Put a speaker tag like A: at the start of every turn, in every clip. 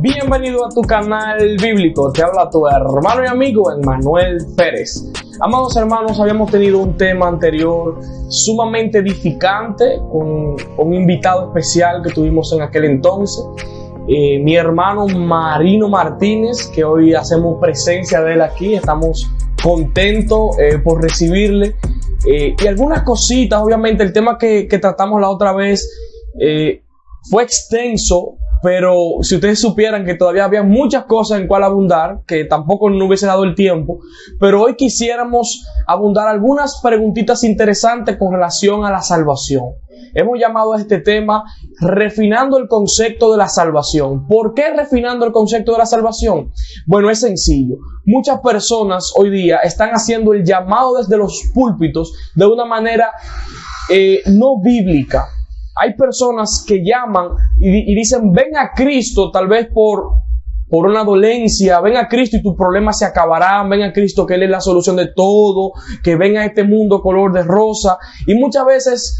A: Bienvenido a tu canal bíblico, te habla tu hermano y amigo Emmanuel Pérez. Amados hermanos, habíamos tenido un tema anterior sumamente edificante con un invitado especial que tuvimos en aquel entonces, mi hermano Marino Martínez, que hoy hacemos presencia de él aquí. Estamos contentos por recibirle y algunas cositas. Obviamente el tema que tratamos la otra vez fue extenso, pero si ustedes supieran que todavía había muchas cosas en cual abundar, que tampoco no hubiese dado el tiempo, pero hoy quisiéramos abundar algunas preguntitas interesantes con relación a la salvación. Hemos llamado a este tema refinando el concepto de la salvación. ¿Por qué refinando el concepto de la salvación? Bueno, es sencillo. Muchas personas hoy día están haciendo el llamado desde los púlpitos de una manera no bíblica. Hay personas que llaman y dicen, ven a Cristo, tal vez por una dolencia, ven a Cristo y tus problemas se acabarán, ven a Cristo que Él es la solución de todo, que ven a este mundo color de rosa. Y muchas veces,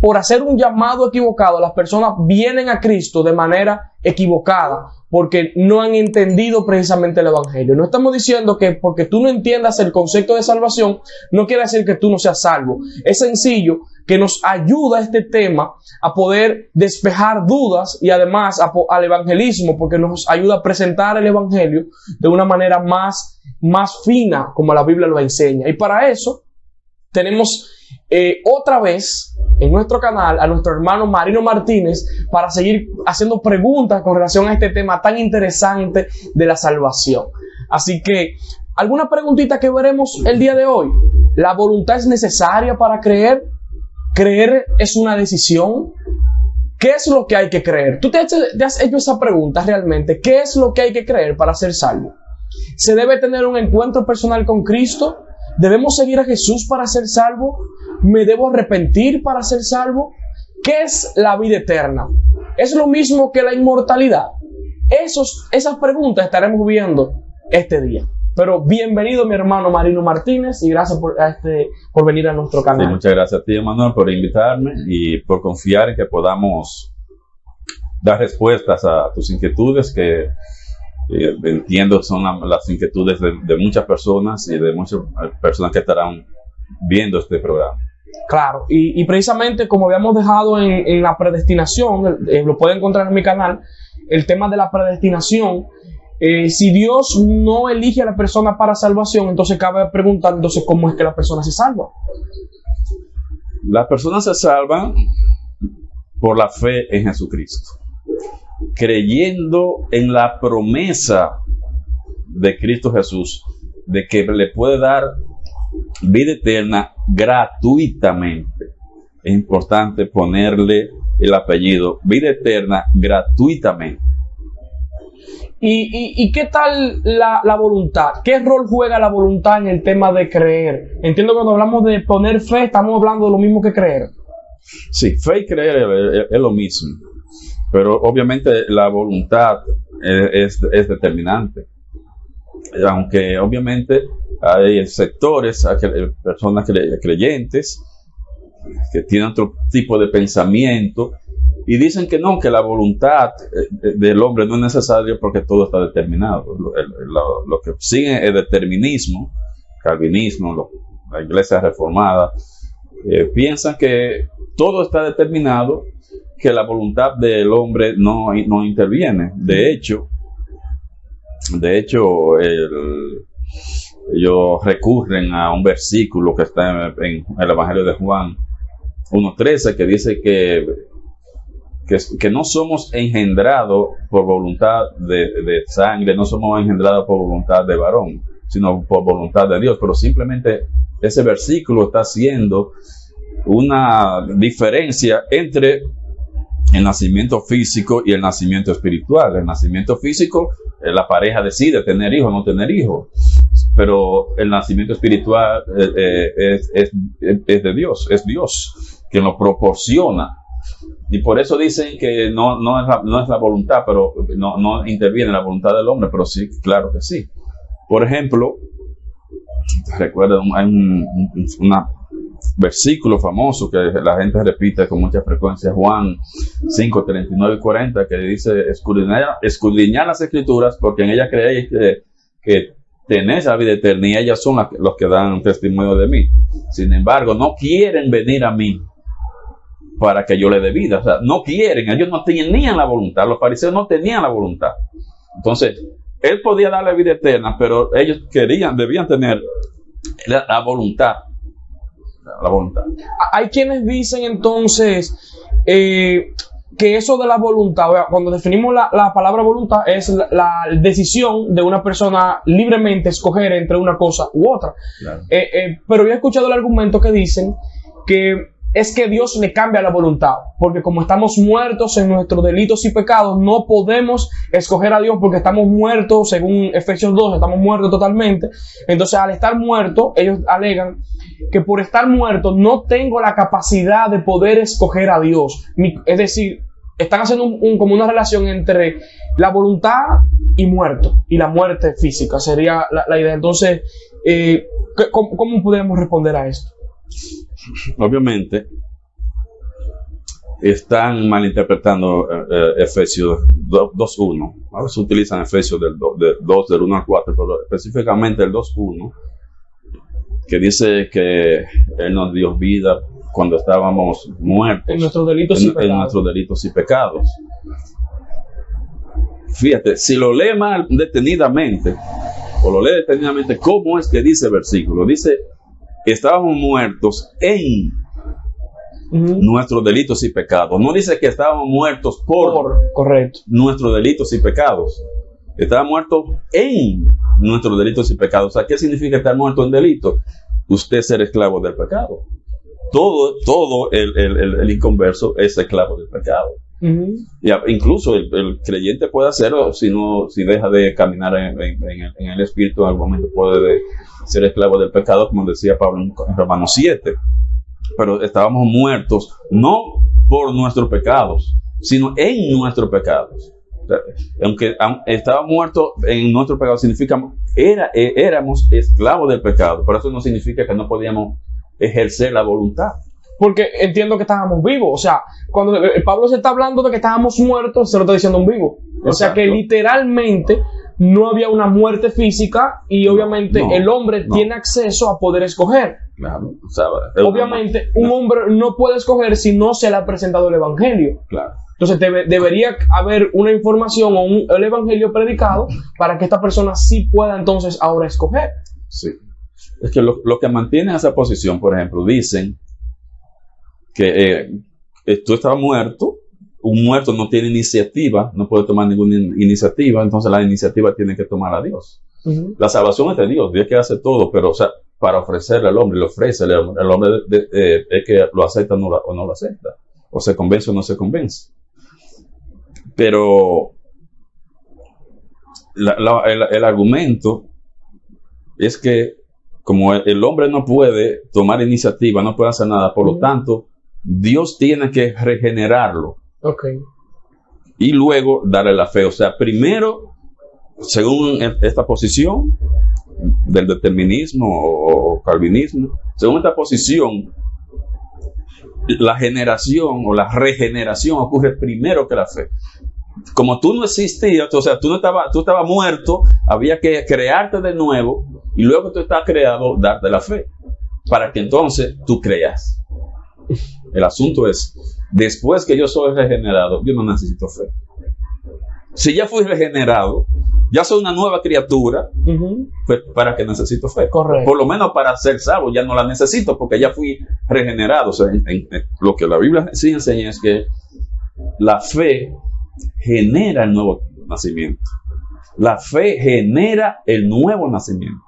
A: por hacer un llamado equivocado, las personas vienen a Cristo de manera equivocada, porque no han entendido precisamente el Evangelio. No estamos diciendo que porque tú no entiendas el concepto de salvación, no quiere decir que tú no seas salvo. Es sencillo que nos ayuda este tema a poder despejar dudas y además al evangelismo, porque nos ayuda a presentar el Evangelio de una manera más fina, como la Biblia lo enseña. Y para eso tenemos otra vez en nuestro canal a nuestro hermano Marino Martínez para seguir haciendo preguntas con relación a este tema tan interesante de la salvación. Así que, ¿alguna preguntita que veremos el día de hoy? ¿La voluntad es necesaria para creer? ¿Creer es una decisión? ¿Qué es lo que hay que creer? ¿Tú te has hecho esa pregunta realmente? ¿Qué es lo que hay que creer para ser salvo? ¿Se debe tener un encuentro personal con Cristo? ¿Debemos seguir a Jesús para ser salvo? ¿Me debo arrepentir para ser salvo? ¿Qué es la vida eterna? ¿Es lo mismo que la inmortalidad? Esas preguntas estaremos viendo este día. Pero bienvenido mi hermano Marino Martínez y gracias por venir a nuestro canal.
B: Sí, muchas gracias a ti, Emmanuel, por invitarme y por confiar en que podamos dar respuestas a tus inquietudes, que entiendo son las inquietudes de muchas personas y de muchas personas que estarán viendo este programa.
A: Claro, y precisamente como habíamos dejado en la predestinación, lo pueden encontrar en mi canal, el tema de la predestinación. Si Dios no elige a la persona para salvación, entonces cabe preguntar, entonces, ¿cómo es que la persona se salva?
B: Las personas se salvan por la fe en Jesucristo, creyendo en la promesa de Cristo Jesús, de que le puede dar vida eterna gratuitamente. Es importante ponerle el apellido, vida eterna gratuitamente.
A: ¿Y qué tal la voluntad? ¿Qué rol juega la voluntad en el tema de creer? Entiendo que cuando hablamos de poner fe, estamos hablando de lo mismo que creer.
B: Sí, fe y creer es lo mismo, pero obviamente la voluntad es determinante. Aunque obviamente hay sectores, hay personas creyentes que tienen otro tipo de pensamiento y dicen que no, que la voluntad del hombre no es necesaria porque todo está determinado. Lo que sigue es determinismo, calvinismo, la iglesia reformada, piensan que todo está determinado, que la voluntad del hombre no interviene. De hecho, ellos recurren a un versículo que está en el Evangelio de Juan 1:13, que dice que no somos engendrados por voluntad de sangre, no somos engendrados por voluntad de varón, sino por voluntad de Dios. Pero simplemente ese versículo está haciendo una diferencia entre el nacimiento físico y el nacimiento espiritual. El nacimiento físico, la pareja decide tener hijos o no tener hijos, pero el nacimiento espiritual es de Dios, es Dios quien lo proporciona. Y por eso dicen que no es la voluntad, pero no interviene la voluntad del hombre, pero sí, claro que sí. Por ejemplo, recuerda, hay una versículo famoso que la gente repite con mucha frecuencia, Juan 5, 39 y 40, que dice, escudriñad las escrituras, porque en ellas creéis que tenéis la vida eterna, y ellas son los que dan testimonio de mí. Sin embargo, no quieren venir a mí para que yo le dé vida. O sea, no quieren, ellos no tenían la voluntad, los fariseos no tenían la voluntad. Entonces, él podía darle vida eterna, pero ellos debían tener la voluntad. La voluntad.
A: Hay quienes dicen entonces que eso de la voluntad, cuando definimos la palabra voluntad, es la decisión de una persona libremente escoger entre una cosa u otra.
B: Claro.
A: Pero yo he escuchado el argumento que dicen que es que Dios le cambia la voluntad, porque como estamos muertos en nuestros delitos y pecados, no podemos escoger a Dios porque estamos muertos, según Efesios 2, estamos muertos totalmente. Entonces, al estar muertos, ellos alegan que por estar muerto no tengo la capacidad de poder escoger a Dios. Es decir, están haciendo como una relación entre la voluntad y muerto, y la muerte física sería la idea. Entonces, ¿cómo podemos responder a esto?
B: Obviamente están malinterpretando Efesios 2.1. A veces utilizan Efesios del 1 al 4, pero específicamente el 2.1, que dice que Él nos dio vida cuando estábamos muertos
A: en nuestros delitos
B: y pecados. Fíjate, si lo lee mal detenidamente, ¿cómo es que dice el versículo? Dice, estábamos muertos en nuestros delitos y pecados. No dice que estábamos muertos por
A: correcto,
B: nuestros delitos y pecados. Estábamos muertos en nuestros delitos y pecados. O sea, ¿qué significa estar muerto en delito? Usted ser esclavo del pecado. Todo el inconverso es esclavo del pecado. Y incluso el creyente puede hacerlo si deja de caminar en el Espíritu. En algún momento puede ser esclavo del pecado, como decía Pablo en Romanos 7. Pero estábamos muertos no por nuestros pecados, sino en nuestros pecados. O sea, aunque estábamos muertos en nuestros pecados, significa éramos esclavos del pecado. Pero eso no significa que no podíamos ejercer la voluntad.
A: Porque entiendo que estábamos vivos. O sea, cuando Pablo se está hablando de que estábamos muertos, se lo está diciendo un vivo. O sea, que literalmente no había una muerte física y obviamente el hombre tiene acceso a poder escoger.
B: Claro,
A: obviamente un hombre no puede escoger si no se le ha presentado el evangelio.
B: Claro.
A: Entonces debería haber una información o el evangelio predicado para que esta persona sí pueda entonces ahora escoger.
B: Sí. Es que lo que mantienen esa posición, por ejemplo, dicen que tú estás muerto. Un muerto no tiene iniciativa, no puede tomar ninguna iniciativa, entonces la iniciativa tiene que tomar a Dios. La salvación es de Dios, Dios que hace todo, pero o sea, para ofrecerle al hombre, le ofrece al hombre es que lo acepta o no lo acepta, o se convence o no se convence. Pero el argumento es que como el hombre no puede tomar iniciativa, no puede hacer nada, por lo tanto, Dios tiene que regenerarlo.
A: Okay.
B: Y luego darle la fe. O sea, primero, según esta posición del determinismo o calvinismo, según esta posición, la generación o la regeneración ocurre primero que la fe. Como tú no existías, o sea, tú estabas muerto, había que crearte de nuevo y luego que tú estás creado, darte la fe para que entonces tú creas. El asunto es, después que yo soy regenerado, yo no necesito fe. Si ya fui regenerado, ya soy una nueva criatura, pues ¿para qué necesito fe?
A: Correcto.
B: Por lo menos para ser salvo ya no la necesito porque ya fui regenerado. O sea, lo que la Biblia sí enseña es que la fe genera el nuevo nacimiento. La fe genera el nuevo nacimiento.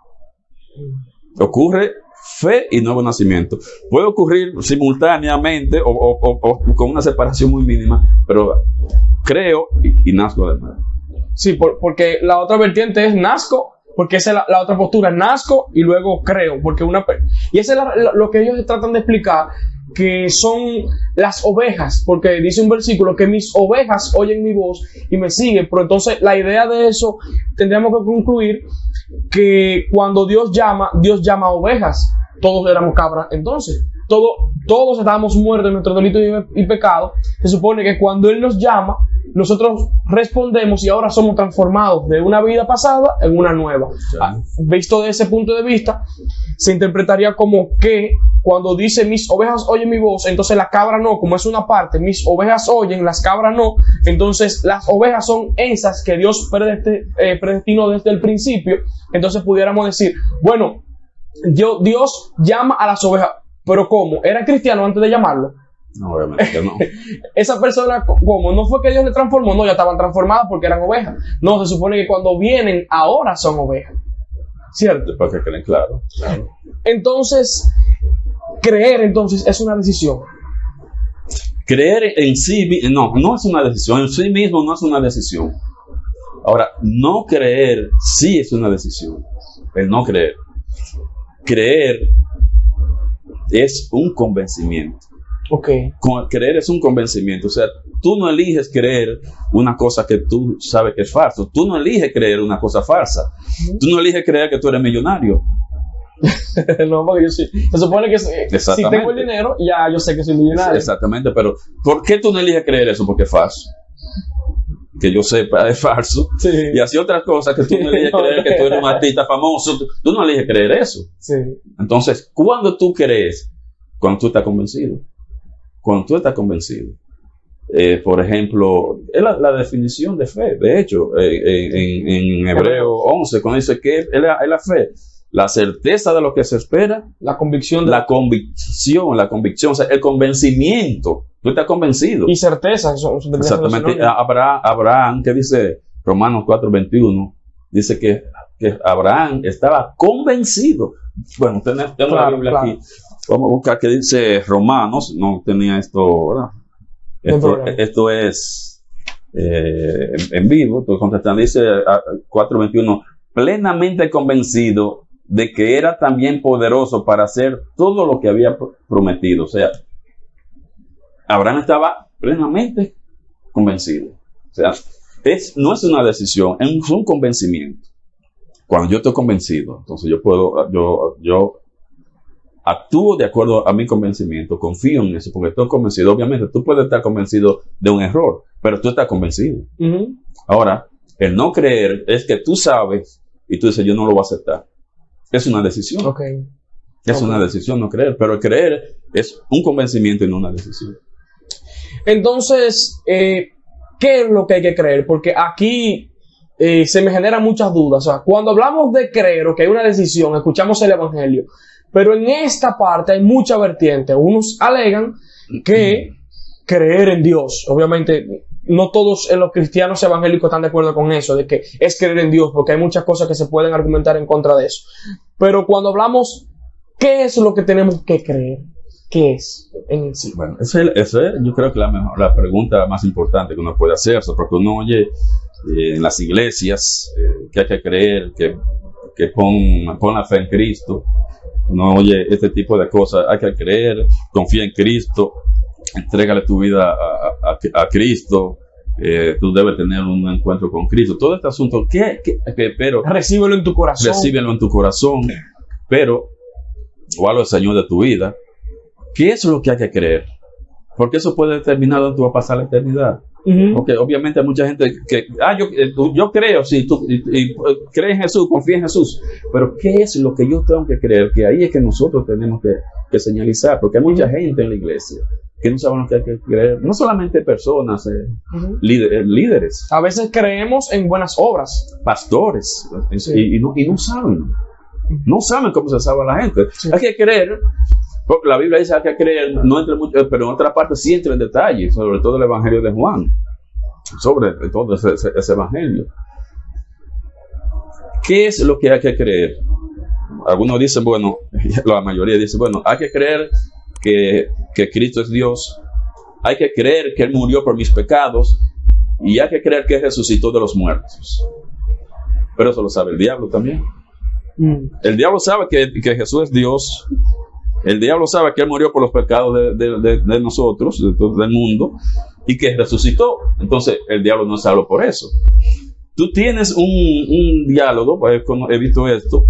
B: Ocurre fe y nuevo nacimiento. Puede ocurrir simultáneamente o con una separación muy mínima, pero creo y nazco de nuevo.
A: Sí, porque la otra vertiente es nazco, porque esa es la otra postura, nazco y luego creo, porque y eso es lo que ellos tratan de explicar, que son las ovejas, porque dice un versículo que mis ovejas oyen mi voz y me siguen, pero entonces la idea de eso tendríamos que concluir que cuando Dios llama a ovejas. Todos éramos cabras entonces todos estábamos muertos en nuestro delito y pecado. Se supone que cuando Él nos llama, nosotros respondemos y ahora somos transformados de una vida pasada en una nueva. Visto desde ese punto de vista, se interpretaría como que cuando dice mis ovejas oyen mi voz, entonces la cabra no, como es una parte, mis ovejas oyen, las cabras no, entonces las ovejas son esas que Dios predestinó desde el principio. Entonces pudiéramos decir, bueno, Dios llama a las ovejas, pero ¿cómo? ¿Era cristiano antes de llamarlo?
B: No, obviamente no.
A: Esa persona, ¿cómo? No fue que Dios le transformó, no, ya estaban transformadas porque eran ovejas. No, se supone que cuando vienen, ahora son ovejas. ¿Cierto?
B: Para que queden claro.
A: Entonces, creer entonces es una decisión.
B: Creer en sí, no es una decisión, en sí mismo no es una decisión. Ahora, no creer sí es una decisión. El no creer. Creer es un convencimiento.
A: Okay.
B: Creer es un convencimiento. O sea, tú no eliges creer una cosa que tú sabes que es falso. Tú no eliges creer una cosa falsa. Tú no eliges creer que tú eres millonario.
A: No, porque yo sí. Se supone que si tengo el dinero, ya yo sé que soy millonario.
B: Exactamente, pero ¿por qué tú no eliges creer eso? Porque es falso. Que yo sepa, es falso.
A: Sí.
B: Y así otras cosas que tú no eliges creer que tú eres un artista famoso. Tú no eliges creer eso.
A: Sí.
B: Entonces, ¿cuándo tú crees? Cuando tú estás convencido. Cuando tú estás convencido. Por ejemplo, es la definición de fe. De hecho, en Hebreo 11, cuando dice que es la fe, la certeza de lo que se espera,
A: la convicción,
B: la convicción, o sea, el convencimiento. Tú estás convencido.
A: Y certeza.
B: Exactamente. Abraham, que dice Romanos 4:21, dice que Abraham estaba convencido. Bueno, tengo la Biblia aquí. Vamos a buscar qué dice Romanos. No tenía esto, ¿verdad? Esto es en vivo. Estoy contestando. Dice 4:21, plenamente convencido de que era también poderoso para hacer todo lo que había prometido. O sea, Abraham estaba plenamente convencido. O sea, no es una decisión, es un convencimiento. Cuando yo estoy convencido, entonces yo actúo de acuerdo a mi convencimiento, confío en eso, porque estoy convencido. Obviamente, tú puedes estar convencido de un error, pero tú estás convencido.
A: Uh-huh.
B: Ahora, el no creer es que tú sabes y tú dices, yo no lo voy a aceptar. Es una decisión.
A: Okay.
B: Es una decisión no creer, pero el creer es un convencimiento y no una decisión.
A: Entonces, ¿qué es lo que hay que creer? Porque aquí se me generan muchas dudas. O sea, cuando hablamos de creer o que hay una decisión, escuchamos el Evangelio, pero en esta parte hay mucha vertiente. Unos alegan que creer en Dios, obviamente no todos los cristianos evangélicos están de acuerdo con eso, de que es creer en Dios, porque hay muchas cosas que se pueden argumentar en contra de eso. Pero cuando hablamos, ¿qué es lo que tenemos que creer? ¿Qué es en sí?
B: Bueno, esa es yo creo que la pregunta más importante que uno puede hacerse, porque uno oye en las iglesias que hay que creer, que pon la fe en Cristo. Uno oye este tipo de cosas, hay que creer, confía en Cristo, entrégale tu vida a Cristo, tú debes tener un encuentro con Cristo. Todo este asunto, pero
A: recíbelo en tu corazón.
B: Recíbelo en tu corazón, pero, o algo del Señor de tu vida. ¿Qué es lo que hay que creer? Porque eso puede determinar dónde tú vas a pasar la eternidad. Uh-huh. Porque obviamente hay mucha gente que yo creo, sí, tú crees en Jesús, confía en Jesús, pero ¿qué es lo que yo tengo que creer? Que ahí es que nosotros tenemos que señalizar, porque hay mucha gente en la iglesia que no saben lo que hay que creer, no solamente personas, líderes.
A: A veces creemos en buenas obras.
B: Pastores, sí. y no saben cómo se salva la gente. Sí. Hay que creer. Porque la Biblia dice que hay que creer, no entre mucho, pero en otra parte sí entra en detalle, sobre todo el Evangelio de Juan, sobre todo ese Evangelio. ¿Qué es lo que hay que creer? Algunos dicen, bueno, la mayoría dice, bueno, hay que creer que Cristo es Dios, hay que creer que Él murió por mis pecados, y hay que creer que Él resucitó de los muertos. Pero eso lo sabe el diablo también. El diablo sabe que Jesús es Dios. El diablo sabe que Él murió por los pecados de nosotros, del mundo, y que resucitó. Entonces, el diablo no es salvo por eso. Tú tienes un diálogo, he visto esto,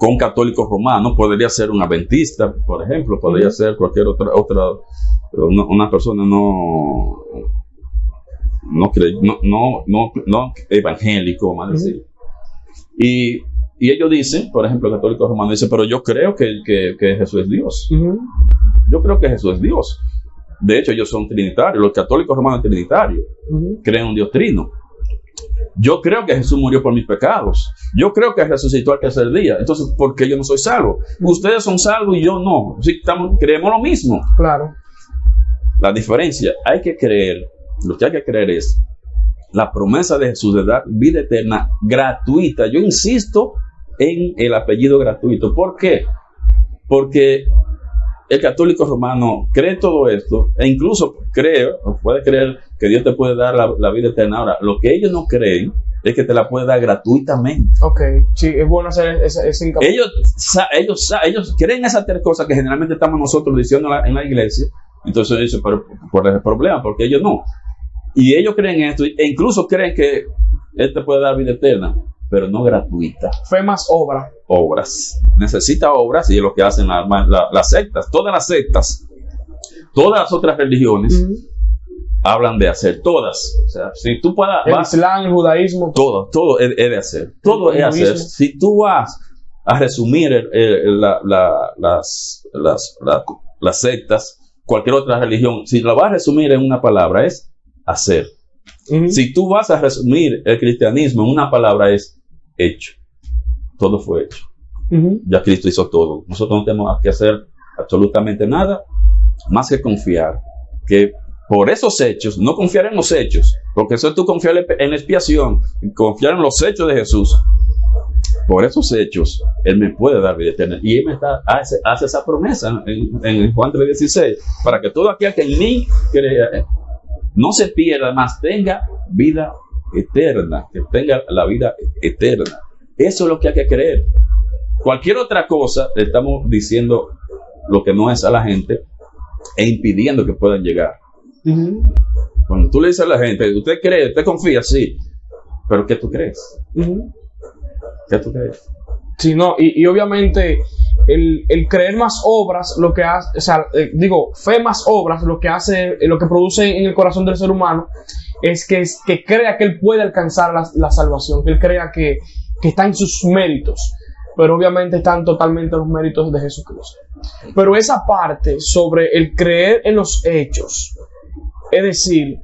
B: con católico romano, podría ser un adventista, por ejemplo, podría ser cualquier otra una persona no evangélico, vamos a decir. Y ellos dicen, por ejemplo, el católico romano dice, pero yo creo que Jesús es Dios. Yo creo que Jesús es Dios. De hecho, ellos son trinitarios. Los católicos romanos trinitarios creen un Dios trino. Yo creo que Jesús murió por mis pecados. Yo creo que resucitó al tercer día. Entonces, ¿por qué yo no soy salvo? Ustedes son salvos y yo no. Sí, creemos lo mismo.
A: Claro.
B: La diferencia, hay que creer, lo que hay que creer es la promesa de Jesús de dar vida eterna gratuita. Yo insisto en el apellido gratuito. ¿Por qué? Porque el católico romano cree todo esto e incluso puede creer que Dios te puede dar la vida eterna. Ahora, lo que ellos no creen es que te la puede dar gratuitamente.
A: Ok, sí, es bueno hacer ese hincapié.
B: Ellos creen esas tres cosas que generalmente estamos nosotros diciendo en la iglesia. Entonces ellos dicen, pero ¿cuál es el problema? Porque ellos no. Y ellos creen esto e incluso creen que Él te puede dar vida eterna, pero no gratuita.
A: Fe más obra.
B: Obras. Necesita obras y es lo que hacen las sectas. Todas las sectas, todas las otras religiones hablan de hacer. Todas. O sea, si tú puedas...
A: El Islam, el judaísmo.
B: Todo es de hacer. Todo es hacer. Si tú vas a resumir las sectas, cualquier otra religión, si la vas a resumir en una palabra, es hacer. Si tú vas a resumir el cristianismo en una palabra, es hecho. Todo fue hecho. Ya Cristo hizo todo. Nosotros no tenemos que hacer absolutamente nada más que confiar que por esos hechos, no confiar en los hechos, porque eso es tú confiar en la expiación, confiar en los hechos de Jesús. Por esos hechos, Él me puede dar vida eterna. Y Él hace esa promesa en Juan 3:16, para que todo aquel que en mí crea no se pierda, más tenga vida eterna, que tenga la vida eterna. Eso es lo que hay que creer. Cualquier otra cosa, le estamos diciendo lo que no es a la gente e impidiendo que puedan llegar. Cuando tú le dices a la gente, ¿usted cree? ¿Usted confía? Sí. ¿Pero qué tú crees? ¿Qué tú crees?
A: Sí, no, y obviamente el creer más obras, lo que hace, o sea, fe más obras, lo que hace, lo que produce en el corazón del ser humano es que crea que él puede alcanzar la salvación, que él crea que está en sus méritos, pero obviamente están totalmente los méritos de Jesucristo. Pero esa parte sobre el creer en los hechos, es decir,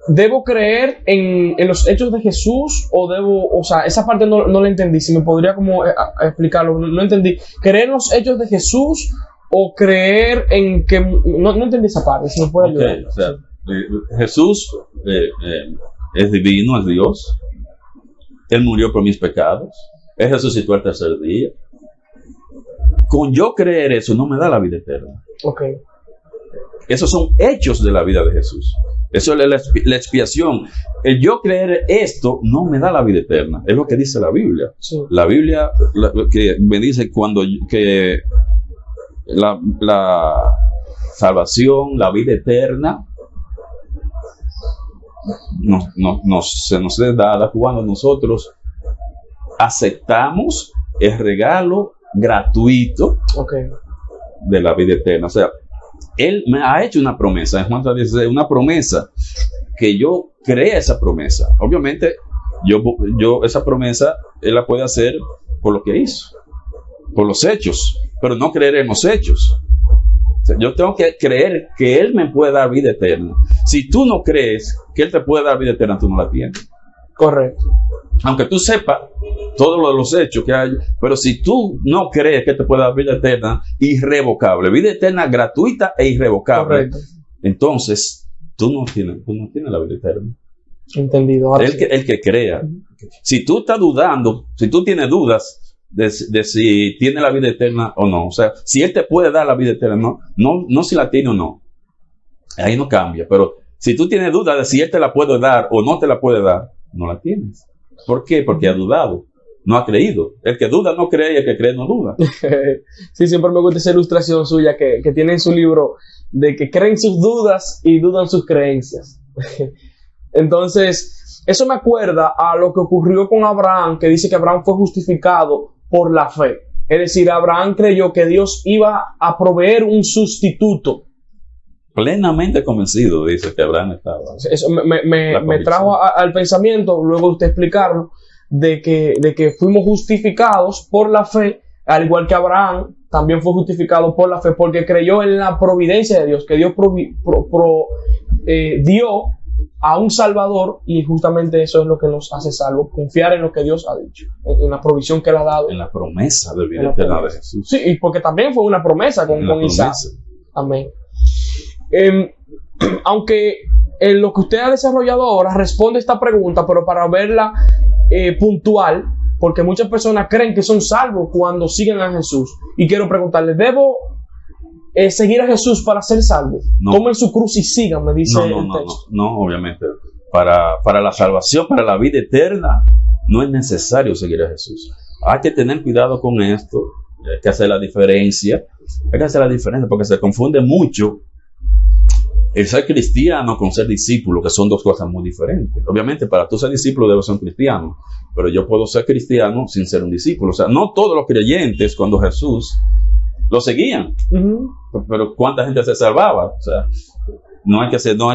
A: ¿debo creer en los hechos de Jesús o sea, esa parte no la entendí, si me podría como explicarlo, no entendí, ¿creer en los hechos de Jesús o creer en que, no entendí esa parte, si me puede ayudar?
B: O sea, Jesús es divino, es Dios, Él murió por mis pecados, Él resucitó al tercer día. Con yo creer eso no me da la vida eterna. Esos son hechos de la vida de Jesús. Eso es la expiación. El yo creer esto no me da la vida eterna. Es lo que dice la Biblia. Sí. La Biblia que me dice que la salvación, la vida eterna, se nos es dada cuando nosotros aceptamos el regalo gratuito de la vida eterna. O sea, Él me ha hecho una promesa, en Juan 16, una promesa, que yo creé esa promesa. Obviamente, yo esa promesa, Él la puede hacer por lo que hizo, por los hechos, pero no creer en los hechos. O sea, yo tengo que creer que Él me puede dar vida eterna. Si tú no crees que Él te puede dar vida eterna, tú no la tienes.
A: Correcto.
B: Aunque tú sepas todo lo de los hechos que hay, pero si tú no crees que te puede dar vida eterna irrevocable, vida eterna gratuita e irrevocable, correcto, entonces tú no tienes la vida eterna.
A: Entendido.
B: El que crea. Si tú estás dudando, si tú tienes dudas de si tiene la vida eterna o no, o sea, si Él te puede dar la vida eterna, no si la tiene o no, ahí no cambia. Pero si tú tienes dudas de si Él te la puede dar o no te la puede dar, no la tienes. ¿Por qué? Porque ha dudado, no ha creído. El que duda no cree y el que cree no duda.
A: Sí, siempre me gusta esa ilustración suya que tiene en su libro, de que creen sus dudas y dudan sus creencias. Entonces, eso me acuerda a lo que ocurrió con Abraham, que dice que Abraham fue justificado por la fe. Es decir, Abraham creyó que Dios iba a proveer un sustituto.
B: Plenamente convencido, dice que Abraham estaba.
A: Eso me trajo al pensamiento, luego de usted explicarlo, de que fuimos justificados por la fe, al igual que Abraham también fue justificado por la fe, porque creyó en la providencia de Dios, que Dios dio a un Salvador, y justamente eso es lo que nos hace salvos, confiar en lo que Dios ha dicho, en la provisión que Él ha dado.
B: En la promesa de vida eterna de Jesús.
A: Sí, y porque también fue una promesa con Isaac. Amén. Aunque lo que usted ha desarrollado ahora responde a esta pregunta, pero para verla puntual, porque muchas personas creen que son salvos cuando siguen a Jesús. Y quiero preguntarle, ¿debo seguir a Jesús para ser salvo?
B: No.
A: Tomen su cruz y sigan, me dice el texto.
B: No, obviamente. Para la salvación, para la vida eterna, no es necesario seguir a Jesús. Hay que tener cuidado con esto, hay que hacer la diferencia. Hay que hacer la diferencia porque se confunde mucho el ser cristiano con ser discípulo, que son dos cosas muy diferentes. Obviamente, para tú ser discípulo debes ser un cristiano, pero yo puedo ser cristiano sin ser un discípulo. O sea, no todos los creyentes cuando Jesús lo seguían, pero ¿cuánta gente se salvaba? O sea, no hay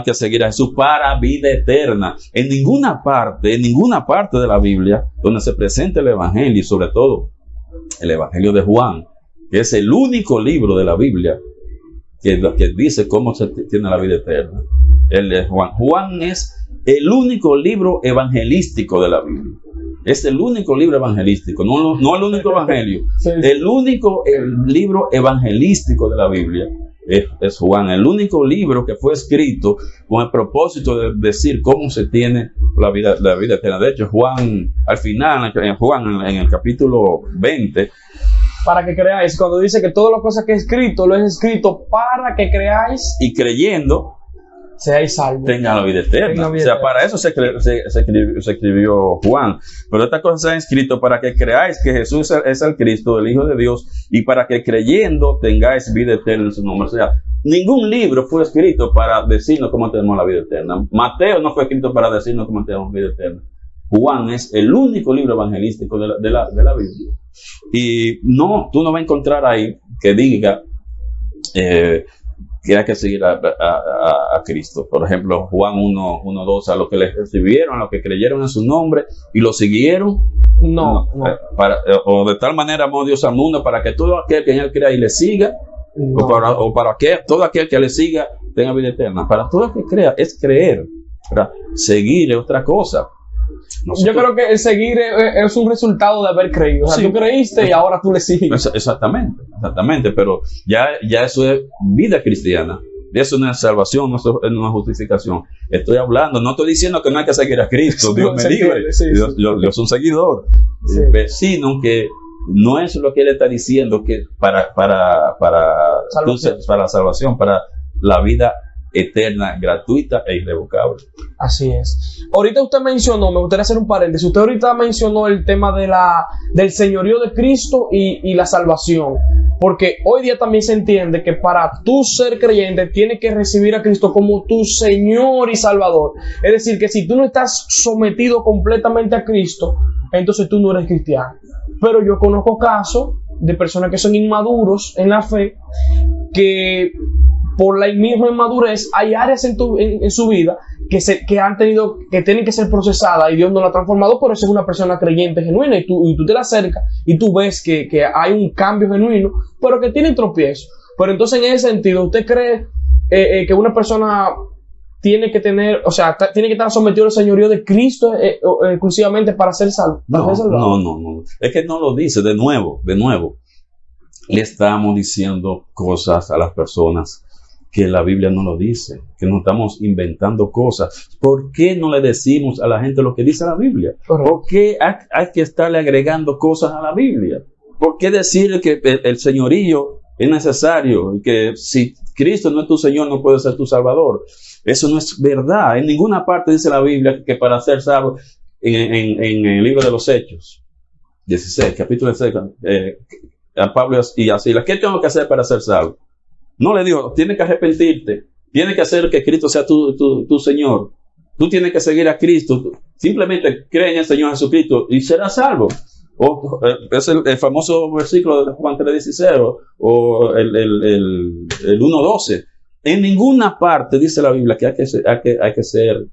B: que seguir a Jesús para vida eterna. En ninguna parte de la Biblia donde se presenta el Evangelio, y sobre todo el Evangelio de Juan, que es el único libro de la Biblia que dice cómo se tiene la vida eterna. El de Juan. Juan es el único libro evangelístico de la Biblia. Es el único libro evangelístico, no el único evangelio. Sí. El libro evangelístico de la Biblia es Juan, el único libro que fue escrito con el propósito de decir cómo se tiene la vida eterna. De hecho, Juan, al final, en el capítulo 20,
A: para que creáis, cuando dice que todas las cosas que he escrito, lo he escrito para que creáis
B: y creyendo
A: seáis salvos,
B: tengan la vida eterna. O sea, para eso se escribió Juan. Pero estas cosas se han escrito para que creáis que Jesús es el Cristo, el Hijo de Dios, y para que creyendo tengáis vida eterna en su nombre. O sea, ningún libro fue escrito para decirnos cómo tenemos la vida eterna. Mateo no fue escrito para decirnos cómo tenemos vida eterna. Juan es el único libro evangelístico de la Biblia. Y tú no vas a encontrar ahí que diga que hay que seguir a Cristo. Por ejemplo, Juan 1:2, a los que le recibieron, a los que creyeron en su nombre y lo siguieron.
A: No.
B: O de tal manera amó Dios al mundo para que todo aquel que en él crea y le siga, o para que todo aquel que le siga tenga vida eterna. Para todo el que crea es creer. Para seguir es otra cosa.
A: Yo creo que el seguir es un resultado de haber creído. O sea, sí, tú creíste y ahora tú le sigues.
B: Exactamente, pero ya eso es vida cristiana. Eso no es salvación, no es justificación. Estoy hablando, no estoy diciendo que no hay que seguir a Cristo, Dios me libre. Sí, yo soy un seguidor. Sí. Sino que no es lo que él está diciendo que para la salvación, para la vida eterna, gratuita e irrevocable.
A: Así es. Ahorita usted mencionó, me gustaría hacer un paréntesis, usted ahorita mencionó el tema del señorío de Cristo y la salvación, porque hoy día también se entiende que para tú ser creyente tienes que recibir a Cristo como tu Señor y Salvador. Es decir, que si tú no estás sometido completamente a Cristo, entonces tú no eres cristiano. Pero yo conozco casos de personas que son inmaduros en la fe, que por la misma inmadurez hay áreas en su vida que tienen que ser procesadas y Dios no la ha transformado, pero esa es una persona creyente genuina y tú te la acercas y tú ves que hay un cambio genuino, pero que tiene tropiezos. Pero entonces en ese sentido, ¿usted cree que una persona tiene que estar sometido al señorío de Cristo exclusivamente para ser salvo?
B: No. Es que no lo dice de nuevo. Le estamos diciendo cosas a las personas que la Biblia no lo dice, que nos estamos inventando cosas. ¿Por qué no le decimos a la gente lo que dice la Biblia? ¿Por qué hay que estarle agregando cosas a la Biblia? ¿Por qué decir que el señorío es necesario y que si Cristo no es tu Señor no puede ser tu Salvador? Eso no es verdad. En ninguna parte dice la Biblia que para ser salvo, en el libro de los Hechos 16, capítulo 16, a Pablo y a Silas, ¿qué tengo que hacer para ser salvo? No le digo, tienes que arrepentirte, tienes que hacer que Cristo sea tu Señor. Tú tienes que seguir a Cristo, simplemente cree en el Señor Jesucristo y serás salvo. Es el famoso versículo de Juan 3:16 o el 1:12. En ninguna parte dice la Biblia que hay que ser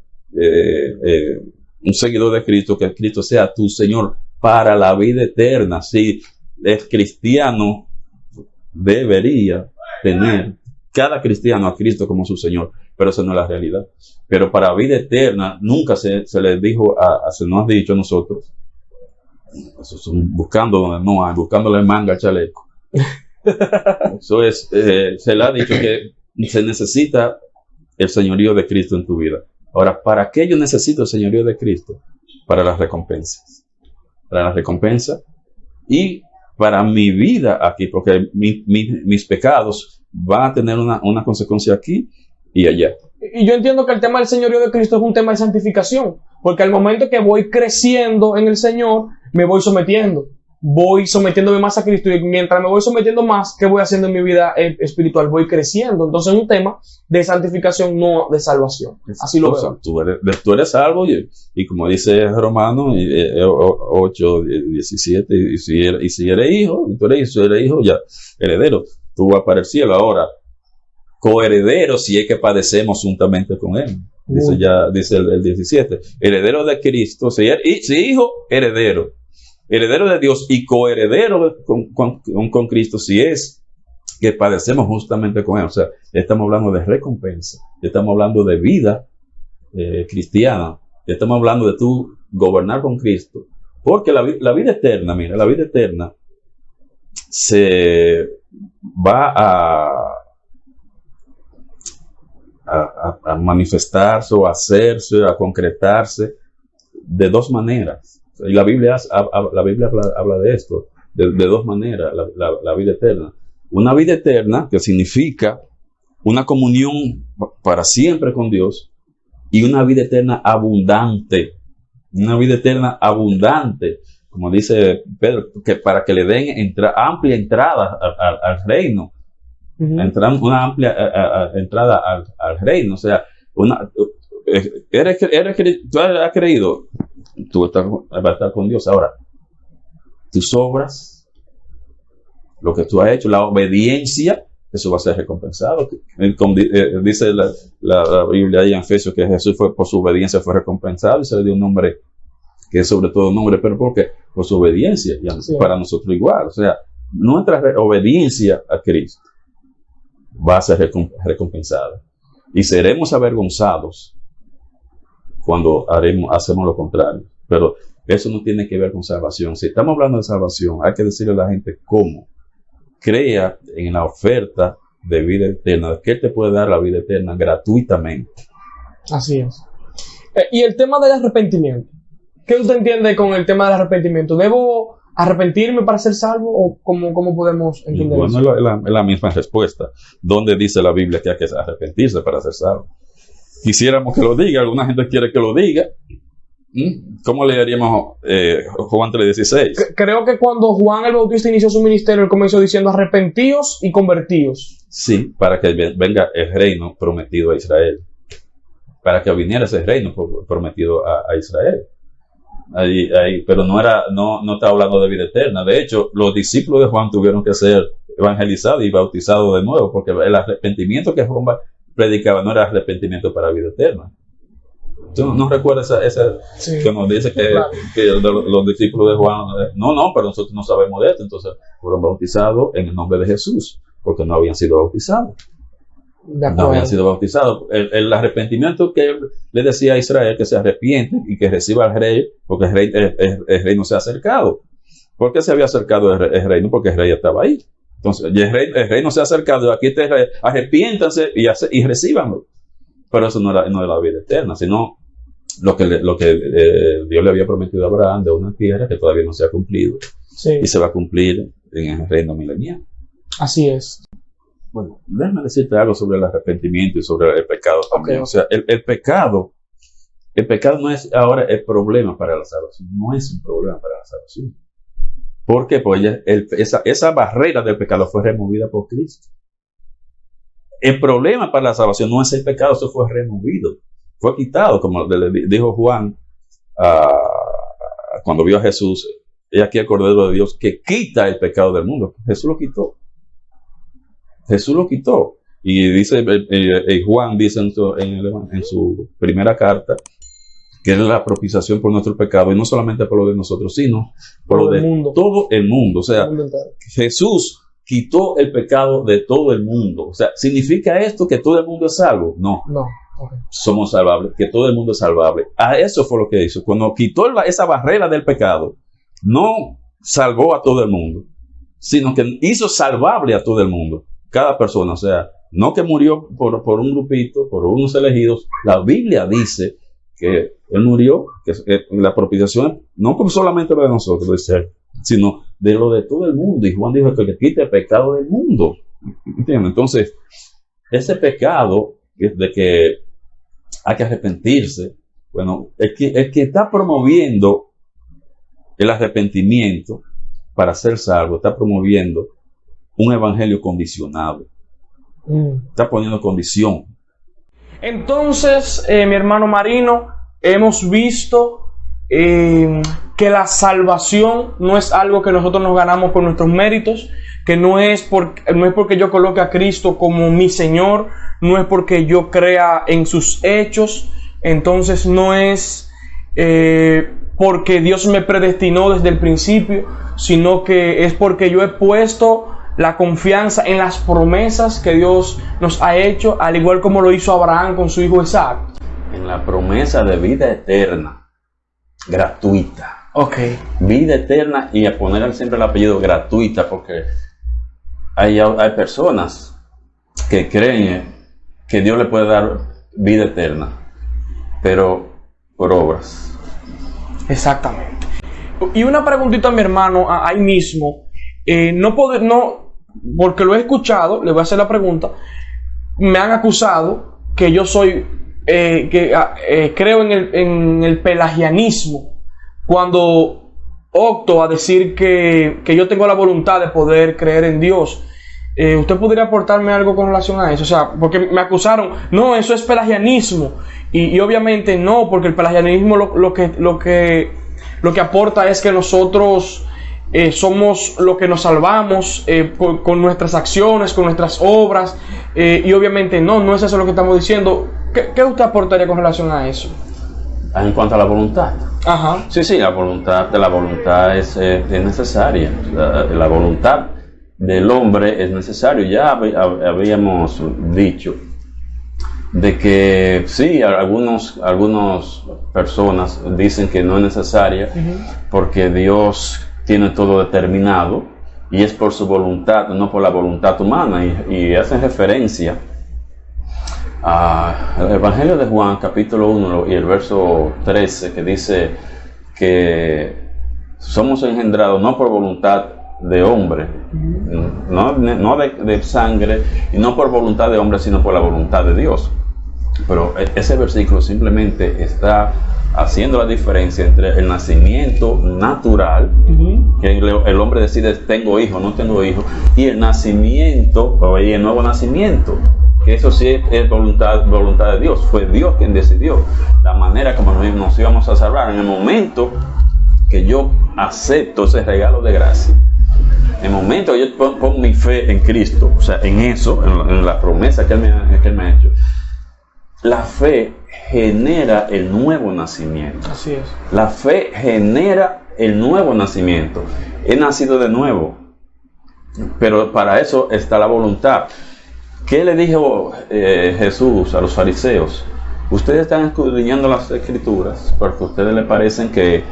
B: un seguidor de Cristo, que Cristo sea tu Señor para la vida eterna. Si es cristiano, debería tener cada cristiano a Cristo como su Señor, pero eso no es la realidad. Pero para vida eterna nunca se les dijo, se nos ha dicho a nosotros, buscando donde no hay, buscándole manga al chaleco. Eso es, se le ha dicho que se necesita el señorío de Cristo en tu vida. Ahora, ¿para qué yo necesito el señorío de Cristo? Para las recompensas. Para las recompensas y para mi vida aquí, porque mis pecados van a tener una consecuencia aquí y allá.
A: Y yo entiendo que el tema del señorío de Cristo es un tema de santificación, porque al momento que voy creciendo en el Señor, me voy sometiéndome más a Cristo, y mientras me voy sometiendo más, ¿qué voy haciendo en mi vida espiritual? Voy creciendo. Entonces es un tema de santificación, no de salvación. Así lo veo.
B: Tú eres salvo y como dice Romanos 8:17, y si eres hijo, ya heredero, tú vas para el cielo. Ahora, coheredero si es que padecemos juntamente con él. Dice el 17. Heredero de Cristo, si hijo, heredero. Heredero de Dios y coheredero con Cristo si es que padecemos justamente con él. O sea, estamos hablando de recompensa, estamos hablando de vida cristiana, estamos hablando de tú gobernar con Cristo. Porque la vida eterna, mira, la vida eterna se va a manifestarse o a hacerse, a concretarse de dos maneras. Y la Biblia habla de esto, de dos maneras, la vida eterna. Una vida eterna que significa una comunión para siempre con Dios y una vida eterna abundante. Una vida eterna abundante, como dice Pedro, que para que le den amplia entrada al reino. Una amplia entrada al reino. O sea, tú has creído, tú vas a estar con Dios. Ahora, tus obras, lo que tú has hecho, la obediencia, eso va a ser recompensado. Dice la Biblia ahí en Efesios que Jesús por su obediencia fue recompensado y se le dio un nombre que es sobre todo un nombre, pero ¿por qué? Por su obediencia, y para nosotros igual. O sea, nuestra obediencia a Cristo va a ser recompensada y seremos avergonzados cuando hacemos lo contrario. Pero eso no tiene que ver con salvación. Si estamos hablando de salvación, hay que decirle a la gente cómo crea en la oferta de vida eterna, que Él te puede dar la vida eterna gratuitamente.
A: Así es. Y el tema del arrepentimiento, ¿qué usted entiende con el tema del arrepentimiento? ¿Debo arrepentirme para ser salvo o cómo podemos entender eso?
B: Bueno, es la misma respuesta. ¿Dónde dice la Biblia que hay que arrepentirse para ser salvo? Quisiéramos que lo diga, alguna gente quiere que lo diga. ¿Cómo leeríamos Juan 3:16?
A: Creo que cuando Juan el Bautista inició su ministerio, él comenzó diciendo arrepentíos y convertíos.
B: Sí, para que venga el reino prometido a Israel. Para que viniera ese reino prometido a Israel. Pero no está hablando de vida eterna. De hecho, los discípulos de Juan tuvieron que ser evangelizados y bautizados de nuevo, porque el arrepentimiento que Juan predicaba no era arrepentimiento para vida eterna. ¿Tú no recuerdas esa
A: sí,
B: que nos dice que los discípulos de Juan, pero nosotros no sabemos de esto? Entonces fueron bautizados en el nombre de Jesús, porque no habían sido bautizados. No habían sido bautizados. El arrepentimiento que le decía a Israel, que se arrepiente y que reciba al rey, porque el rey no se ha acercado. ¿Por qué se había acercado el rey? No, porque el rey estaba ahí. Entonces, el rey no se ha acercado, aquí está el rey, arrepiéntanse y recíbanlo. Pero eso no era la vida eterna, sino lo que Dios le había prometido a Abraham de una tierra que todavía no se ha cumplido.
A: Sí.
B: Y se va a cumplir en el reino milenial.
A: Así es.
B: Bueno, déjame decirte algo sobre el arrepentimiento y sobre el pecado también. Okay. O sea, el pecado no es ahora el problema para la salvación. No es un problema para la salvación. ¿Por qué? Porque esa barrera del pecado fue removida por Cristo. El problema para la salvación no es el pecado, eso fue removido. Fue quitado, como le dijo Juan cuando vio a Jesús he aquí el Cordero de Dios que quita el pecado del mundo. Jesús lo quitó. Jesús lo quitó. Y dice, Juan dice en su primera carta, que es la propiciación por nuestro pecado, y no solamente por lo de nosotros, sino por lo de todo el mundo. O sea, Jesús quitó el pecado de todo el mundo. O sea, ¿significa esto que todo el mundo es salvo? No.
A: Okay.
B: Somos salvables, que todo el mundo es salvable. A eso fue lo que hizo. Cuando quitó esa barrera del pecado, no salvó a todo el mundo, sino que hizo salvable a todo el mundo. Cada persona, o sea, no que murió por un grupito, por unos elegidos. La Biblia dice que Él murió, que la propiciación, no como solamente lo de nosotros, sino de lo de todo el mundo. Y Juan dijo que le quite el pecado del mundo. ¿Entiendes? Entonces, ese pecado de que hay que arrepentirse, bueno, el que está promoviendo el arrepentimiento para ser salvo, está promoviendo un evangelio condicionado. Está poniendo condición.
A: Entonces, mi hermano Marino, hemos visto que la salvación no es algo que nosotros nos ganamos por nuestros méritos, que no es porque yo coloque a Cristo como mi Señor, no es porque yo crea en sus hechos, entonces no es porque Dios me predestinó desde el principio, sino que es porque yo he puesto la confianza en las promesas que Dios nos ha hecho, al igual como lo hizo Abraham con su hijo Isaac.
B: En la promesa de vida eterna, gratuita.
A: Ok.
B: Vida eterna, y a poner siempre el apellido gratuita, porque hay personas que creen que Dios le puede dar vida eterna, pero por obras.
A: Exactamente. Y una preguntita a mi hermano, ahí mismo. Porque lo he escuchado, le voy a hacer la pregunta. Me han acusado que yo soy, creo en el pelagianismo, cuando opto a decir que yo tengo la voluntad de poder creer en Dios. ¿Usted podría aportarme algo con relación a eso? O sea, porque me acusaron, no, eso es pelagianismo. Y obviamente no, porque el pelagianismo lo que aporta es que nosotros somos lo que nos salvamos con nuestras acciones, con nuestras obras, y obviamente no es eso lo que estamos diciendo. ¿Qué usted aportaría con relación a eso?
B: En cuanto a la voluntad.
A: Ajá.
B: Sí, la voluntad es necesaria. La voluntad del hombre es necesario. Ya habíamos dicho de que sí, algunas personas dicen que no es necesaria, porque Dios tiene todo determinado y es por su voluntad, no por la voluntad humana, y hacen referencia al Evangelio de Juan, capítulo 1 y el verso 13, que dice que somos engendrados no por voluntad de hombre, no de sangre, y no por voluntad de hombre, sino por la voluntad de Dios. Pero ese versículo simplemente está haciendo la diferencia entre el nacimiento natural, que el hombre decide tengo hijo, no tengo hijo, y el nacimiento, y el nuevo nacimiento, que eso sí es voluntad de Dios. Fue Dios quien decidió la manera como nos íbamos a salvar. En el momento que yo acepto ese regalo de gracia, en el momento que yo pongo mi fe en Cristo, o sea, en eso, en la promesa que Él me ha hecho, la fe genera el nuevo nacimiento.
A: Así es.
B: La fe genera el nuevo nacimiento. He nacido de nuevo, pero para eso está la voluntad. ¿Qué le dijo Jesús a los fariseos? Ustedes están escudriñando las escrituras porque a ustedes les parecen que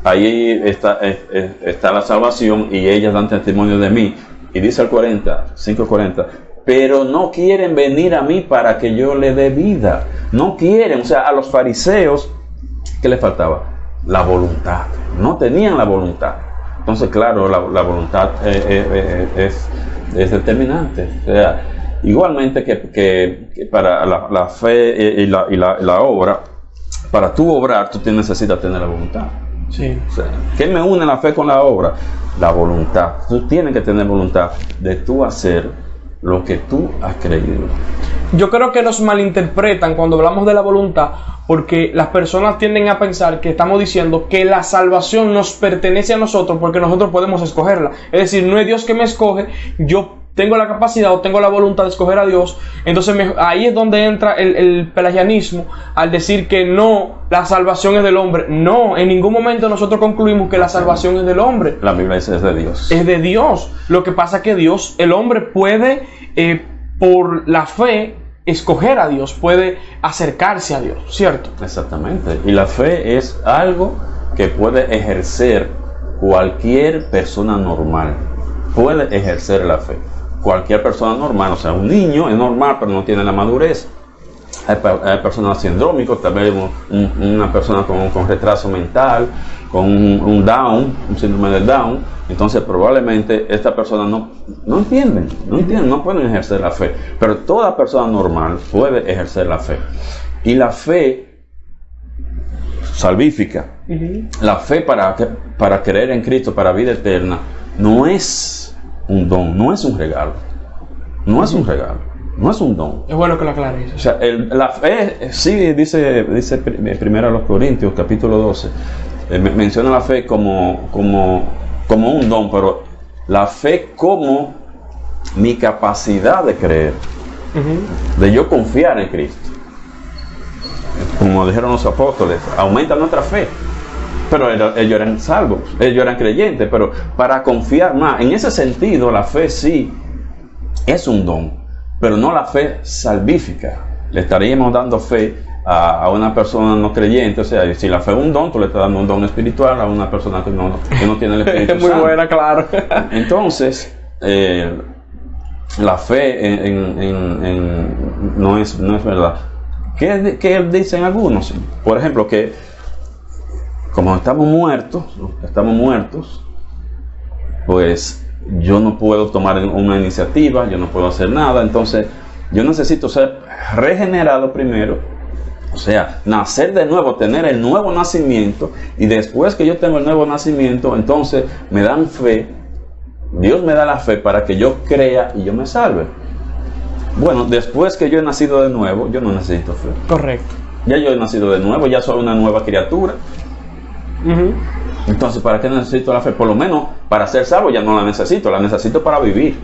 B: ahí está la salvación y ellas dan testimonio de mí. Y dice el 5:40, pero no quieren venir a mí para que yo le dé vida. No quieren, o sea, a los fariseos, ¿qué les faltaba? La voluntad. No tenían la voluntad. Entonces, claro, la voluntad es determinante. O sea, igualmente que para la fe y la obra, para tú obrar, tú necesitas tener la voluntad.
A: Sí.
B: O sea, ¿qué me une la fe con la obra? La voluntad. Tú tienes que tener voluntad de tú hacer lo que tú has creído.
A: Yo creo que nos malinterpretan cuando hablamos de la voluntad, porque las personas tienden a pensar que estamos diciendo que la salvación nos pertenece a nosotros porque nosotros podemos escogerla. Es decir, no es Dios que me escoge, yo tengo la capacidad o tengo la voluntad de escoger a Dios. Entonces ahí es donde entra el pelagianismo al decir que no, la salvación es del hombre. No, en ningún momento nosotros concluimos que la salvación es del hombre.
B: La Biblia dice es de Dios.
A: Es de Dios. Lo que pasa es que Dios, el hombre puede, por la fe, escoger a Dios, puede acercarse a Dios, ¿cierto?
B: Exactamente. Y la fe es algo que puede ejercer cualquier persona normal. Puede ejercer la fe. Cualquier persona normal, o sea, un niño es normal, pero no tiene la madurez. Hay personas sindrómicas, tal vez una persona con retraso mental, con un Down, un síndrome de Down. Entonces, probablemente esta persona no entienden, no pueden ejercer la fe. Pero toda persona normal puede ejercer la fe. Y la fe salvífica, la fe para creer en Cristo, para vida eterna, no es un don, no es un regalo, no es un regalo, no es un don.
A: Es bueno que lo aclares.
B: O sea, la fe, sí, dice primero a los Corintios, capítulo 12, menciona la fe como un don, pero la fe como mi capacidad de creer, de yo confiar en Cristo. Como dijeron los apóstoles, aumenta nuestra fe. Pero ellos eran salvos, ellos eran creyentes, pero para confiar más, en ese sentido la fe sí es un don, pero no la fe salvífica. Le estaríamos dando fe a una persona no creyente, o sea, si la fe es un don, tú le estás dando un don espiritual a una persona que no tiene el Espíritu
A: Santo. Es muy buena, claro.
B: Entonces, la fe no es verdad. ¿Qué dicen algunos? Por ejemplo, que como estamos muertos, pues yo no puedo tomar una iniciativa, yo no puedo hacer nada, entonces yo necesito ser regenerado primero, o sea, nacer de nuevo, tener el nuevo nacimiento, y después que yo tengo el nuevo nacimiento, entonces me dan fe, Dios me da la fe para que yo crea y yo me salve. Bueno, después que yo he nacido de nuevo, yo no necesito fe.
A: Correcto.
B: Ya yo he nacido de nuevo, ya soy una nueva criatura. Entonces, ¿para qué necesito la fe? Por lo menos para ser salvo ya no la necesito para vivir,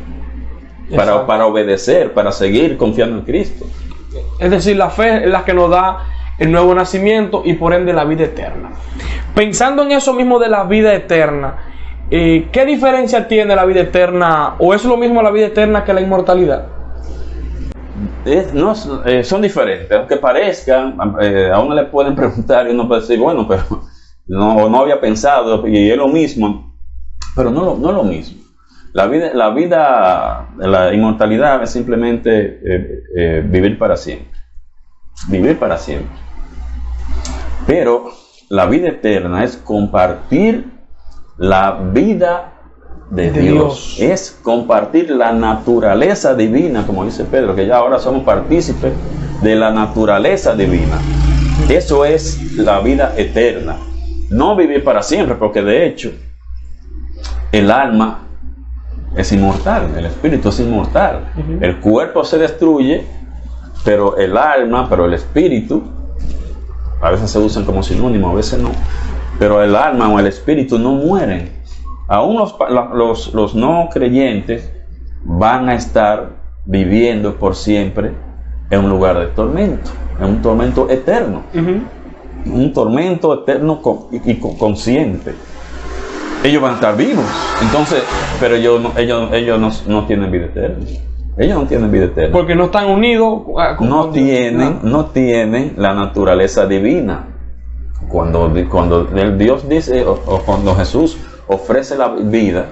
B: para obedecer, para seguir confiando en Cristo.
A: Es decir, la fe es la que nos da el nuevo nacimiento y por ende la vida eterna. Pensando en eso mismo de la vida eterna, ¿qué diferencia tiene la vida eterna, o es lo mismo la vida eterna que la inmortalidad?
B: Son diferentes, aunque parezcan, a uno le pueden preguntar y uno puede decir, bueno, pero no había pensado, y es lo mismo, pero no es lo mismo. La inmortalidad es simplemente vivir para siempre. Vivir para siempre. Pero la vida eterna es compartir la vida de Dios. Es compartir la naturaleza divina, como dice Pedro, que ya ahora somos partícipes de la naturaleza divina. Eso es la vida eterna. No vivir para siempre, porque de hecho el alma es inmortal, el espíritu es inmortal. El cuerpo se destruye, pero el alma, pero el espíritu, a veces se usan como sinónimo, a veces no, pero el alma o el espíritu no mueren. Aún los no creyentes van a estar viviendo por siempre en un lugar de tormento, en un tormento eterno. Un tormento eterno y consciente. Ellos van a estar vivos, entonces, pero ellos no tienen vida eterna. Ellos no tienen vida eterna.
A: Porque no están unidos.
B: No tienen la naturaleza divina. Cuando Dios dice, o cuando Jesús ofrece la vida,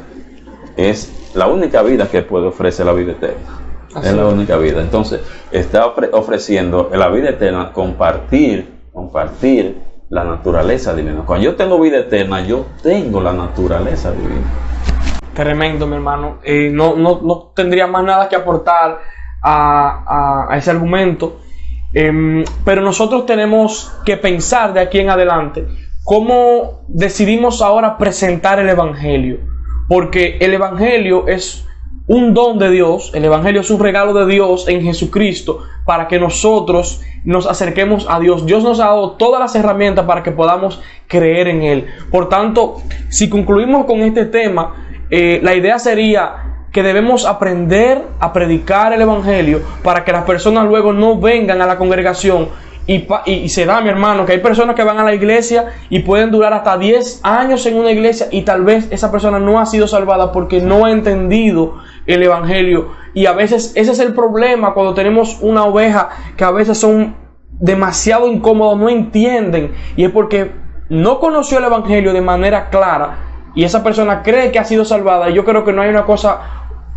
B: es la única vida que puede ofrecer la vida eterna. Es la única vida. Entonces, está ofreciendo la vida eterna, compartir la naturaleza divina. Cuando yo tengo vida eterna, yo tengo la naturaleza divina.
A: Tremendo, mi hermano. No tendría más nada que aportar a ese argumento. Pero nosotros tenemos que pensar de aquí en adelante cómo decidimos ahora presentar el Evangelio. Porque el Evangelio es un don de Dios, el Evangelio es un regalo de Dios en Jesucristo para que nosotros nos acerquemos a Dios. Dios nos ha dado todas las herramientas para que podamos creer en Él. Por tanto, si concluimos con este tema, la idea sería que debemos aprender a predicar el Evangelio para que las personas luego no vengan a la congregación. Y se da, mi hermano, que hay personas que van a la iglesia y pueden durar hasta 10 años en una iglesia y tal vez esa persona no ha sido salvada porque no ha entendido el Evangelio. Y a veces ese es el problema cuando tenemos una oveja que a veces son demasiado incómodos, no entienden, y es porque no conoció el Evangelio de manera clara y esa persona cree que ha sido salvada. Y yo creo que no hay una cosa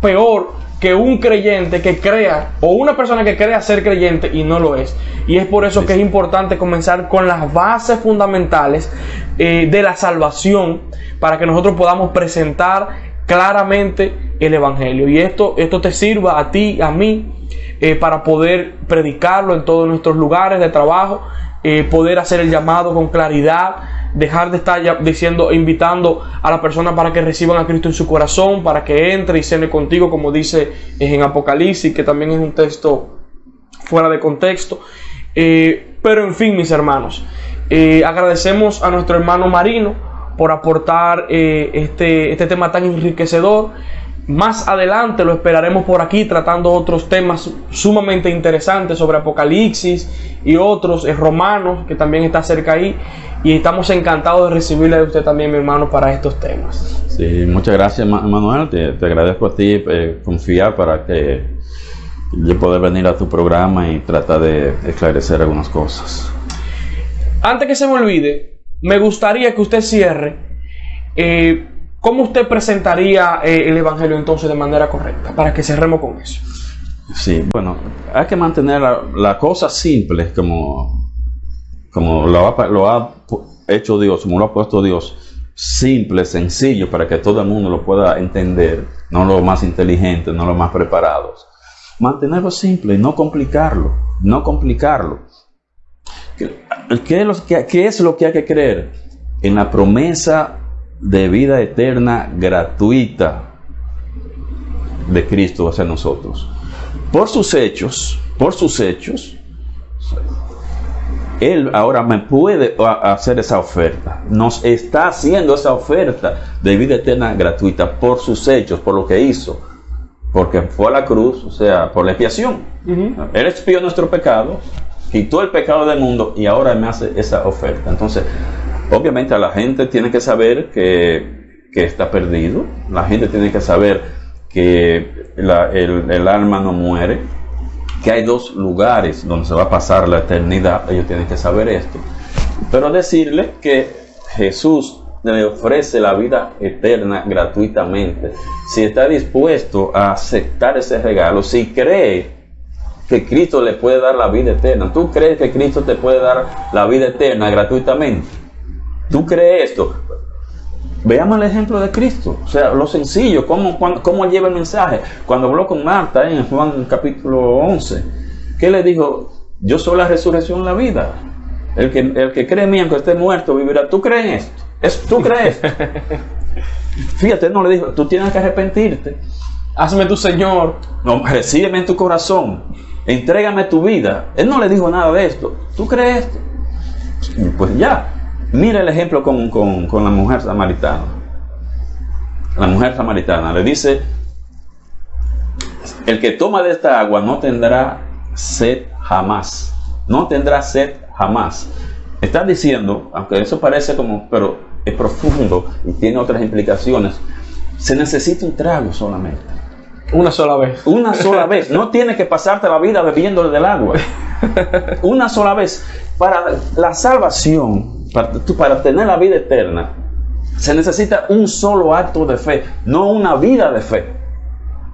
A: peor que un creyente que crea, o una persona que crea ser creyente y no lo es. Y es por eso que es importante comenzar con las bases fundamentales de la salvación, para que nosotros podamos presentar claramente el Evangelio. Y esto te sirva a ti, a mí, para poder predicarlo en todos nuestros lugares de trabajo, poder hacer el llamado con claridad, dejar de estar invitando a la persona para que reciban a Cristo en su corazón, para que entre y cene contigo, como dice en Apocalipsis, que también es un texto fuera de contexto. Pero en fin, mis hermanos, agradecemos a nuestro hermano Marino por aportar este tema tan enriquecedor. Más adelante lo esperaremos por aquí tratando otros temas sumamente interesantes sobre Apocalipsis y otros, Romanos, que también está cerca ahí, y estamos encantados de recibirle de usted también, mi hermano, para estos temas.
B: Sí, muchas gracias, Manuel, te agradezco a ti confiar para que yo pueda venir a tu programa y tratar de esclarecer algunas cosas.
A: Antes que se me olvide, me gustaría que usted cierre. ¿Cómo usted presentaría el Evangelio entonces de manera correcta? Para que cerremos con eso.
B: Sí, bueno, hay que mantener la cosa simple como lo ha hecho Dios, como lo ha puesto Dios. Simple, sencillo, para que todo el mundo lo pueda entender. No los más inteligentes, no los más preparados. Mantenerlo simple, no complicarlo. ¿Qué es lo que hay que creer? En la promesa de vida eterna gratuita de Cristo hacia nosotros. Por sus hechos, Él ahora me puede hacer esa oferta. Nos está haciendo esa oferta de vida eterna gratuita por sus hechos, por lo que hizo. Porque fue a la cruz, o sea, por la expiación. Uh-huh. Él expió nuestro pecado, quitó el pecado del mundo y ahora me hace esa oferta. Entonces, obviamente la gente tiene que saber que está perdido. La gente tiene que saber que el alma no muere, que hay dos lugares donde se va a pasar la eternidad. Ellos tienen que saber esto. Pero decirle que Jesús le ofrece la vida eterna gratuitamente. Si está dispuesto a aceptar ese regalo, si cree que Cristo le puede dar la vida eterna. ¿Tú crees que Cristo te puede dar la vida eterna gratuitamente? ¿Tú crees esto? Veamos el ejemplo de Cristo, o sea, lo sencillo, cómo lleva el mensaje. Cuando habló con Marta en Juan capítulo 11, ¿qué le dijo? Yo soy la resurrección y la vida. El que cree en mí, aunque esté muerto, vivirá. ¿Tú crees esto? ¿Tú crees esto? Fíjate, no le dijo, tú tienes que arrepentirte.
A: Hazme tu Señor.
B: No, recíbeme en tu corazón. Entrégame tu vida. Él no le dijo nada de esto. ¿Tú crees esto? Pues ya. Mira el ejemplo con la mujer samaritana. La mujer samaritana le dice: el que toma de esta agua no tendrá sed jamás. No tendrá sed jamás. Está diciendo, aunque eso parece pero es profundo y tiene otras implicaciones, se necesita un trago solamente.
A: Una sola vez.
B: Una sola vez. No tienes que pasarte la vida bebiendo del agua. Una sola vez. Para la salvación, para tener la vida eterna, se necesita un solo acto de fe, no una vida de fe,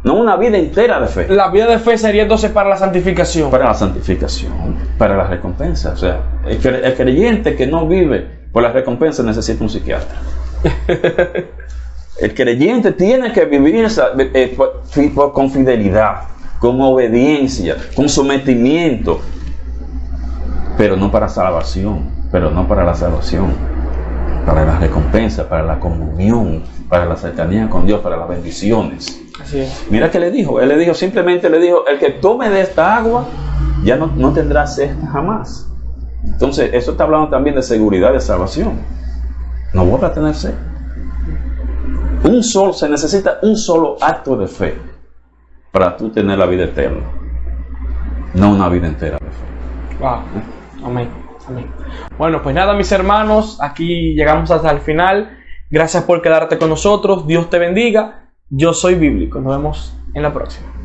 B: no una vida entera de fe.
A: La vida de fe sería entonces para la santificación.
B: Para la santificación, para la recompensa. O sea, el creyente que no vive por la recompensa necesita un psiquiatra. El creyente tiene que vivir con fidelidad, con obediencia, con sometimiento, pero no para salvación, para la recompensa, para la comunión, para la cercanía con Dios, para las bendiciones.
A: Así es.
B: Mira que le dijo, él le dijo, simplemente le dijo, el que tome de esta agua ya no tendrá sed jamás. Entonces, eso está hablando también de seguridad de salvación. No vuelve a tener sed. Se necesita un solo acto de fe para tú tener la vida eterna, no una vida entera de fe.
A: Wow. Amén. Amén. Bueno, pues nada, mis hermanos, aquí llegamos hasta el final. Gracias por quedarte con nosotros. Dios te bendiga. Yo soy Bíblico. Nos vemos en la próxima.